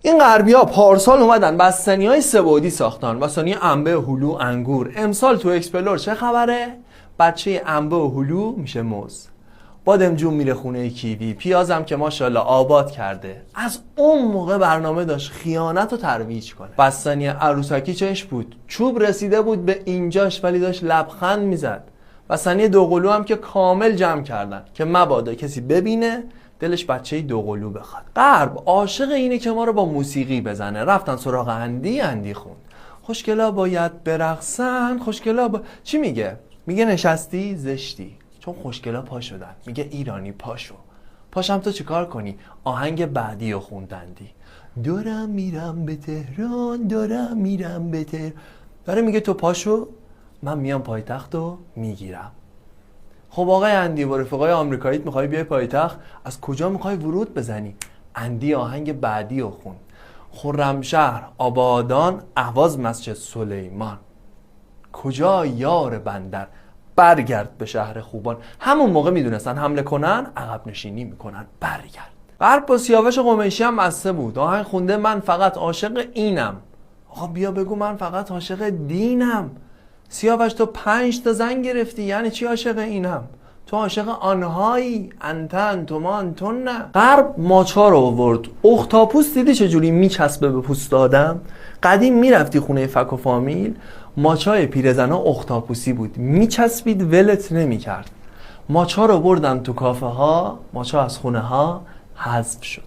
این غربی‌ها پارسال اومدن بستنی‌های سه‌بعدی ساختن، بستنی انبه، هلو، انگور. امسال تو اکسپلور چه خبره؟ بچه انبه و هلو میشه موز، بادمجون میره خونه کیوی، پیازم که ماشاءالله آباد کرده. از اون موقع برنامه داشت خیانت رو ترویج کنه. بستنی عروسکی چش بود؟ چوب رسیده بود به اینجاش ولی داشت لبخند میزد. بستنی دوقلو هم که کامل جمع کردن که مبادا کسی ببینه دلش بچه دوقلو بخواد. غرب عاشق اینه که ما رو با موسیقی بزنه. رفتن سراغ اندی خوند. خوشگلا باید برقصن، خوشگلا چی میگه؟ میگه نشستی زشتی، چون خوشگلا پا شدن. میگه ایرانی پاشو. پاشم تو چیکار کنی؟ آهنگ بعدی رو خوندندی. دارم میرم به تهران، دارم میرم به تهران. داره میگه تو پاشو، من میام پایتخت رو میگیرم. خب آقای اندی با رفقای آمریکاییت میخوای بیای پایتخت، از کجا میخوای ورود بزنی؟ اندی آهنگ بعدی رو خوند. خرمشهر، آبادان، اهواز، مسجد سلیمان. کجا یار بندر، برگرد به شهر خوبان. همون موقع میدونستن حمله کنن عقب نشینی میکنن، برگرد. غرب با سیاوش قمیشی هم مسته بود. آهنگ خونده من فقط عاشق اینم. آقا بیا بگو من فقط عاشق دینم. سیاوش تو 5 تا زن گرفتی، یعنی چی عاشق اینم؟ تو عاشق آنهایی، انتن تومان تو نه. غرب ماچا رو آورد. اختاپوس دیدی چجوری میچسبه به پوست آدم؟ قدیم میرفتی خونه فک و فامیل، ماچای پیرزنا اختاپوسی بود، میچسبید ولت نمیکرد. ماچا رو بردن تو کافه ها، ماچا از خونه ها حذف شد.